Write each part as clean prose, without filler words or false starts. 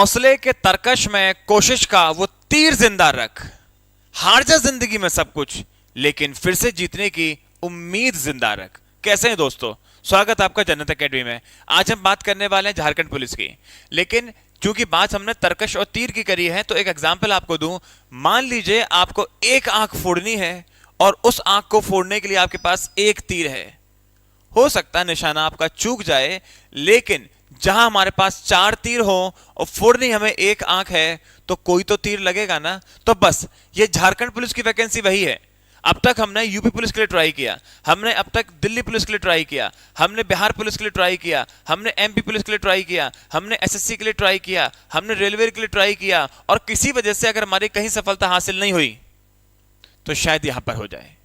हौसले के तरकश में कोशिश का वो तीर जिंदा रख, हार जा जिंदगी में सब कुछ लेकिन फिर से जीतने की उम्मीद जिंदा रख। कैसे हैं दोस्तों, स्वागत आपका जन्नत एकेडमी में। आज हम बात करने वाले हैं झारखंड पुलिस की, लेकिन चूंकि बात हमने तरकश और तीर की करी है तो एक एग्जाम्पल आपको दूं। मान लीजिए आपको एक आंख फोड़नी है और उस आंख को फोड़ने के लिए आपके पास एक तीर है। हो सकता है निशाना आपका चूक जाए, लेकिन जहां हमारे पास चार तीर हो और फोड़नी हमें एक आंख है तो कोई तो तीर लगेगा ना। तो बस ये झारखंड पुलिस की वैकेंसी वही है। अब तक हमने यूपी पुलिस के लिए ट्राई किया, हमने अब तक दिल्ली पुलिस के लिए ट्राई किया, हमने बिहार पुलिस के लिए ट्राई किया, हमने एमपी पुलिस के लिए ट्राई किया, हमने एसएससी के लिए ट्राई किया, हमने रेलवे के लिए ट्राई किया, और किसी वजह से अगर हमारी कहीं सफलता हासिल नहीं हुई तो शायद यहां पर हो जाए।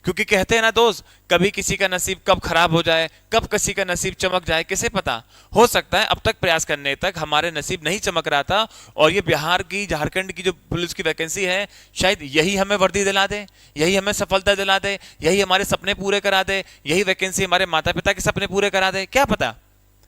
क्योंकि कहते हैं ना दोस्त, कभी किसी का नसीब कब खराब हो जाए, कब किसी का नसीब चमक जाए, किसे पता। हो सकता है अब तक प्रयास करने तक हमारे नसीब नहीं चमक रहा था और ये बिहार की, झारखंड की जो पुलिस की वैकेंसी है, शायद यही हमें वर्दी दिला दे, यही हमें सफलता दिला दे, यही हमारे सपने पूरे करा दे, यही वैकेंसी हमारे माता पिता के सपने पूरे करा दे। क्या पता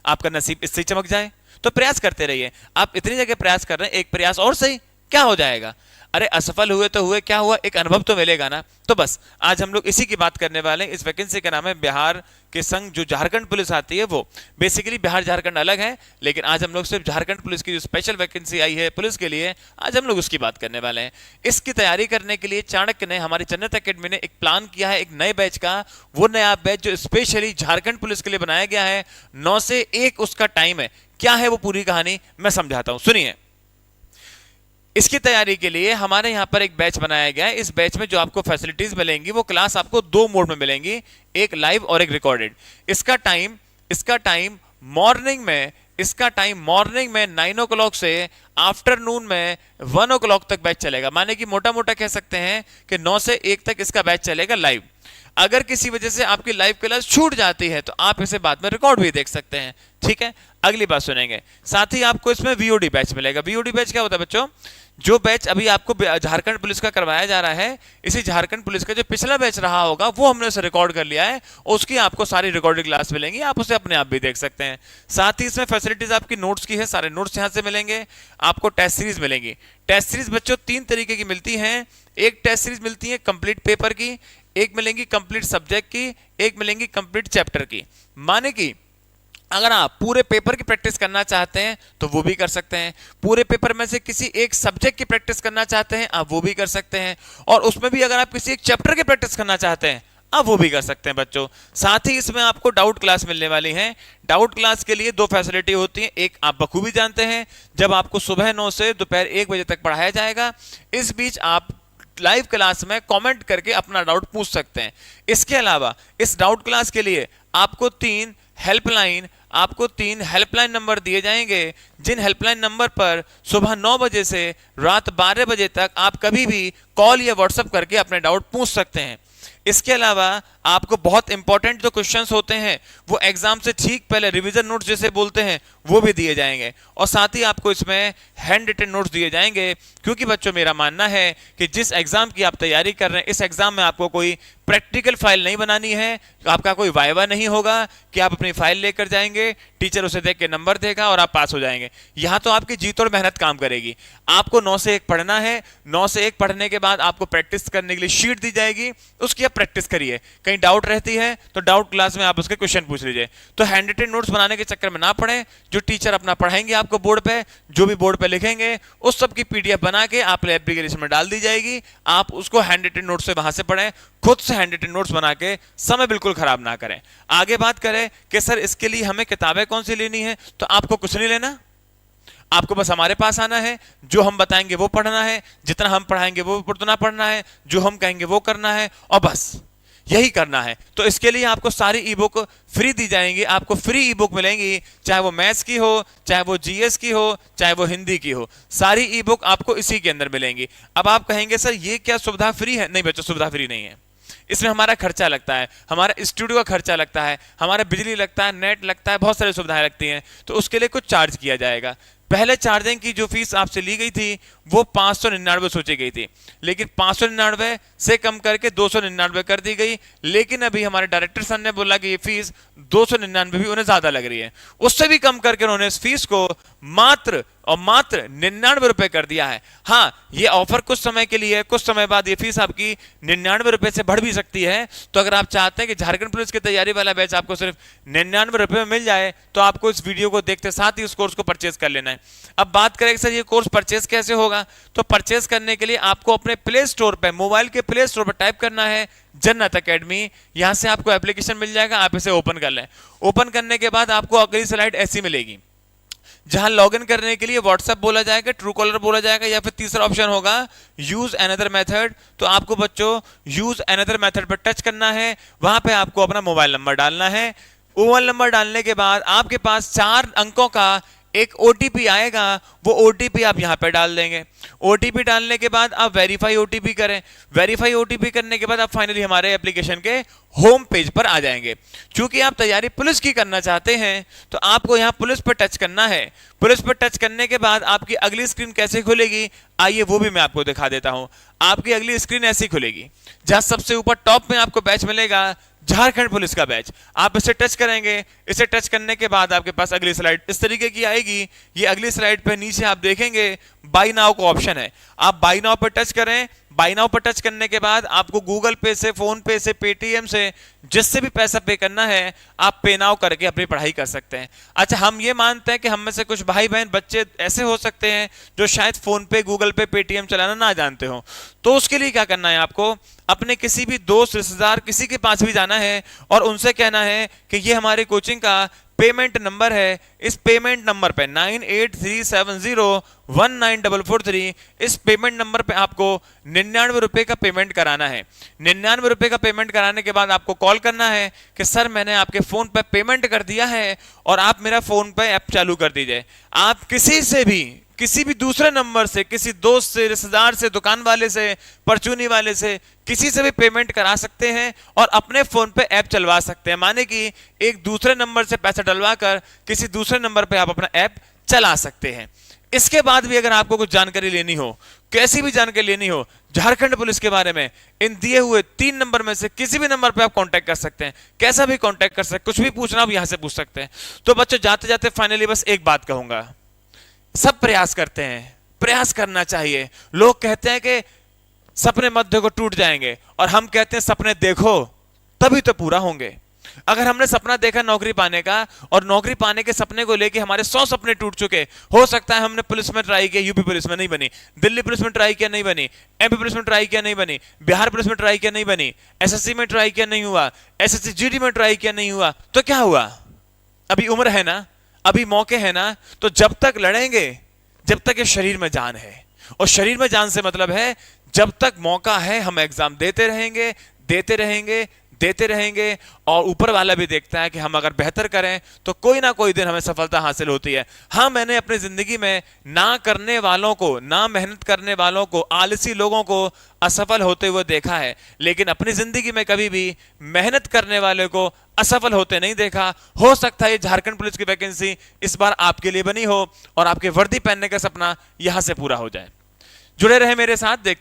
आपका नसीब इससे चमक जाए। तो प्रयास करते रहिए। आप इतनी जगह प्रयास कर रहे हैं, एक प्रयास और सही, क्या हो जाएगा। अरे असफल हुए तो हुए, क्या हुआ, एक अनुभव तो मिलेगा ना। तो बस आज हम लोग इसी की बात करने वाले हैं। इस वैकेंसी का नाम है बिहार के संग जो झारखंड पुलिस आती है वो। बेसिकली बिहार झारखंड अलग है, लेकिन आज हम लोग सिर्फ झारखंड पुलिस की जो स्पेशल वैकेंसी आई है पुलिस के लिए, आज हम लोग उसकी बात करने वाले हैं। इसकी तैयारी करने के लिए चाणक्य ने, हमारी जन्नत एकेडमी ने एक प्लान किया है एक नए बैच का। वो नया बैच जो स्पेशली झारखंड पुलिस के लिए बनाया गया है, 9 से 1 उसका टाइम है। क्या है वो पूरी कहानी मैं समझाता हूं, सुनिए। इसकी तैयारी के लिए हमारे यहाँ पर एक बैच बनाया गया है। इस बैच में जो आपको फैसिलिटीज मिलेंगी वो क्लास आपको 2 मोड में मिलेंगी, एक लाइव और एक रिकॉर्डेड। इसका टाइम मॉर्निंग में 9 o'clock से आफ्टरनून में 1 o'clock तक बैच चलेगा। माने कि मोटा मोटा कह सकते हैं कि 9 से 1 तक इसका बैच चलेगा लाइव। अगर किसी वजह से आपकी लाइव क्लास छूट जाती है तो आप इसे बाद में रिकॉर्ड भी देख सकते हैं, ठीक है। अगली बात सुनेंगे। साथ ही आपको इसमें वीओडी बैच मिलेगा। वीओडी बैच क्या होता है बच्चों? जो बैच अभी आपको झारखंड पुलिस का करवाया जा रहा है, इसी झारखंड पुलिस का जो पिछला बैच रहा होगा वो हमने उसे रिकॉर्ड कर लिया है, उसकी आपको सारी रिकॉर्डेड क्लास मिलेंगी, आप उसे अपने आप भी देख सकते हैं। साथ ही इसमें फैसिलिटीज आपकी नोट्स की है, सारे नोट्स यहां से मिलेंगे। आपको टेस्ट सीरीज मिलेंगी। टेस्ट सीरीज बच्चों 3 तरीके की मिलती हैं। एक टेस्ट सीरीज मिलती है कंप्लीट पेपर की, एक मिलेंगी कंप्लीट सब्जेक्ट की, एक मिलेंगी कंप्लीट चैप्टर की। माने कि अगर आप पूरे पेपर की प्रैक्टिस करना चाहते हैं तो वो भी कर सकते हैं, पूरे पेपर में से किसी एक सब्जेक्ट की प्रैक्टिस करना चाहते हैं आप वो भी कर सकते हैं, और उसमें भी अगर आप किसी एक चैप्टर की प्रैक्टिस करना चाहते हैं आप वो भी कर सकते हैं बच्चों। साथ ही इसमें आपको डाउट क्लास मिलने वाली है। डाउट क्लास के लिए 2 फैसिलिटी होती है। एक आप बखूबी जानते हैं, जब आपको सुबह 9 से दोपहर 1 बजे तक पढ़ाया जाएगा, इस बीच आप लाइव क्लास में कमेंट करके अपना डाउट पूछ सकते हैं। इसके अलावा इस डाउट क्लास के लिए आपको 3 हेल्पलाइन नंबर दिए जाएंगे, जिन हेल्पलाइन नंबर पर सुबह 9 बजे से रात 12 बजे तक आप कभी भी कॉल या व्हाट्सएप करके अपने डाउट पूछ सकते हैं। इसके अलावा आपको बहुत इंपॉर्टेंट जो क्वेश्चंस होते हैं वो एग्जाम से ठीक पहले रिवीजन नोट्स जैसे बोलते हैं वो भी दिए जाएंगे, और साथ ही आपको इसमें हैंड रिटन नोट्स दिए जाएंगे। क्योंकि बच्चों मेरा मानना है कि जिस एग्जाम की आप तैयारी कर रहे हैं, इस एग्जाम में आपको कोई प्रैक्टिकल फाइल नहीं बनानी है, आपका कोई वाइवा नहीं होगा कि आप अपनी फाइल लेकर जाएंगे, टीचर उसे देख के नंबर देगा और आप पास हो जाएंगे। यहां तो आपकी जीत और मेहनत काम करेगी। आपको 9 से 1 पढ़ना है, 9 से 1 पढ़ने के बाद आपको प्रैक्टिस करने के लिए शीट दी जाएगी, उसकी आप प्रैक्टिस करिए। कहीं डाउट रहती है तो डाउट क्लास में आप उसके क्वेश्चन पूछ लीजिए। तो हैंड रिटन नोट्स बनाने के चक्कर में ना पड़े, जो टीचर अपना पढ़ाएंगे आपको बोर्ड पे, जो भी बोर्ड पे लिखेंगे उस सब की पीडीएफ बना के आप एप्लीकेशन में डाल दी जाएगी। आप उसको हैंड रिटन नोट्स से वहां से पढ़ें, खुद से हैंड रिटन नोट्स बना के समय बिल्कुल खराब ना करें। आगे बात करें कि सर इसके लिए हमें किताबें कौन सी लेनी है, तो आपको कुछ नहीं लेना, आपको बस हमारे पास आना है, जो हम बताएंगे वो पढ़ना है, जितना हम पढ़ाएंगे वो उतना पढ़ना है, जो हम कहेंगे वो करना है, और बस यही करना है। तो इसके लिए आपको सारी ई बुक फ्री दी जाएंगी। आपको फ्री ई बुक मिलेंगी, चाहे वो मैथ्स की हो, चाहे वो जीएस की हो, चाहे वो हिंदी की हो, सारी ई बुक आपको इसी के अंदर मिलेंगी। अब आप कहेंगे सर ये क्या सुविधा फ्री है? नहीं बच्चों, सुविधा फ्री नहीं है। इसमें हमारा खर्चा लगता है, हमारा स्टूडियो का खर्चा लगता है, हमारा बिजली लगता है, नेट लगता है, बहुत सारी सुविधाएं लगती हैं, तो उसके लिए कुछ चार्ज किया जाएगा। पहले चार्जिंग की जो फीस आपसे ली गई थी वो 599 सोची गई थी, लेकिन 599 से कम करके 299 कर दी गई। लेकिन अभी हमारे डायरेक्टर सर ने बोला कि ये फीस 299 भी उन्हें ज्यादा लग रही है, उससे भी कम करके उन्होंने इस फीस को मात्र और मात्र 99 रुपए कर दिया है। हाँ, ये ऑफर कुछ समय के लिए है, कुछ समय बाद ये फीस आपकी 99 रुपए से बढ़ भी सकती है। तो अगर आप चाहते हैं कि झारखंड पुलिस की तैयारी वाला बैच आपको सिर्फ 99 रुपए में मिल जाए, तो आपको इस वीडियो को देखते साथ ही उस कोर्स को परचेज कर लेना है। अब बात करें सर ये कोर्स परचेज कैसे होगा, तो परचेज करने के लिए आपको अपने प्ले स्टोर पर, मोबाइल के प्ले स्टोर पर टाइप करना है जन्नत एकेडमी। यहां से आपको एप्लीकेशन मिल जाएगा, आप इसे ओपन कर लें। ओपन करने के बाद आपको अगली स्लाइड ऐसी मिलेगी, जहां लॉगिन करने के लिए व्हाट्सएप बोला जाएगा, ट्रू कॉलर बोला जाएगा, या फिर तीसरा ऑप्शन होगा यूज अनदर मेथड। तो आपको बच्चों यूज अनदर मेथड पर टच करना है। वहां पे आपको अपना मोबाइल नंबर डालना है। मोबाइल नंबर डालने के बाद आपके पास 4 अंकों का एक ओटीपी आएगा, वो ओटीपी आप यहां पे डाल देंगे। ओटीपी डालने के बाद आप वेरीफाई ओटीपी करें। वेरीफाई ओटीपी करने के बाद आप फाइनली हमारे एप्लीकेशन के होम पेज पर आ जाएंगे। क्योंकि आप तैयारी पुलिस की करना चाहते हैं, तो आपको यहां पुलिस पर टच करना है। पुलिस पर टच करने के बाद आपकी अगली स्क्रीन कैसे खुलेगी, आइए वो भी मैं आपको दिखा देता हूं। आपकी अगली स्क्रीन ऐसी खुलेगी, जहां सबसे ऊपर टॉप में आपको बैच मिलेगा झारखंड पुलिस का बैच। आप इसे टच करेंगे। इसे टच करने के बाद आपके पास अगली स्लाइड इस तरीके की आएगी। ये अगली स्लाइड पे नीचे आप देखेंगे बाई नाउ का ऑप्शन है, आप बाई नाउ पर टच करें। बाई नाउ पर टच करने के बाद आपको गूगल पे से, फोन पे से, पेटीएम से, जिससे भी पैसा पे करना है आप पे नाउ करके अपनी पढ़ाई कर सकते हैं। अच्छा, हम ये मानते हैं कि हम में से कुछ भाई बहन बच्चे ऐसे हो सकते हैं जो शायद फोन पे, गूगल पे, पेटीएम चलाना ना जानते हो। तो उसके लिए क्या करना है, आपको अपने किसी भी दोस्त, रिश्तेदार, किसी के पास भी जाना है और उनसे कहना है कि ये हमारे कोचिंग का पेमेंट नंबर है। इस पेमेंट नंबर पे 9837019443, इस पेमेंट नंबर पे आपको 99 रुपए का पेमेंट कराना है। 99 रुपए का पेमेंट कराने के बाद आपको कॉल करना है कि सर मैंने आपके फोन पे पेमेंट कर दिया है और आप मेरा फोन पे ऐप चालू कर दीजिए। आप किसी भी दूसरे नंबर से, किसी दोस्त से, रिश्तेदार से, दुकान वाले से, परचूनी वाले से, किसी से भी पेमेंट करा सकते हैं और अपने फोन पे ऐप चलवा सकते हैं। माने कि एक दूसरे नंबर से पैसा डलवा कर किसी दूसरे नंबर पे आप अपना ऐप चला सकते हैं। इसके बाद भी अगर आपको कुछ जानकारी लेनी हो, कैसी भी जानकारी लेनी हो झारखंड पुलिस के बारे में, इन दिए हुए 3 नंबर में से किसी भी नंबर पे आप कांटेक्ट कर सकते हैं। कैसा भी कांटेक्ट कर सकते हैं, कुछ भी पूछना आप यहां से पूछ सकते हैं। तो बच्चों जाते जाते फाइनली बस एक बात कहूंगा, सब प्रयास करते हैं, प्रयास करना चाहिए। लोग कहते हैं कि सपने मत देखो टूट जाएंगे, और हम कहते हैं सपने देखो तभी तो पूरा होंगे। अगर हमने सपना देखा नौकरी पाने का और नौकरी पाने के सपने को लेके हमारे 100 सपने टूट चुके, हो सकता है हमने पुलिस में ट्राई किया, यूपी पुलिस में नहीं बनी, दिल्ली पुलिस में ट्राई किया नहीं बनी, एमपी पुलिस में ट्राई किया नहीं बनी, बिहार पुलिस में ट्राई किया नहीं बनी, एसएससी में ट्राई किया नहीं हुआ, एसएससी जीडी में ट्राई किया नहीं हुआ, तो क्या हुआ? अभी उम्र है ना, अभी मौके हैं ना, तो जब तक लड़ेंगे, जब तक ये शरीर में जान है। और शरीर में जान से मतलब है जब तक मौका है हम एग्जाम देते रहेंगे, देते रहेंगे, देते रहेंगे। और ऊपर वाला भी देखता है कि हम अगर बेहतर करें तो कोई ना कोई दिन हमें सफलता हासिल होती है। हाँ, मैंने अपनी जिंदगी में ना करने वालों को, ना मेहनत करने वालों को, आलसी लोगों को असफल होते हुए देखा है, लेकिन अपनी जिंदगी में कभी भी मेहनत करने वाले को असफल होते नहीं देखा। हो सकता है झारखंड पुलिस की वैकेंसी इस बार आपके लिए बनी हो और आपके वर्दी पहनने का सपना यहां से पूरा हो जाए। जुड़े रहे मेरे साथ, देखते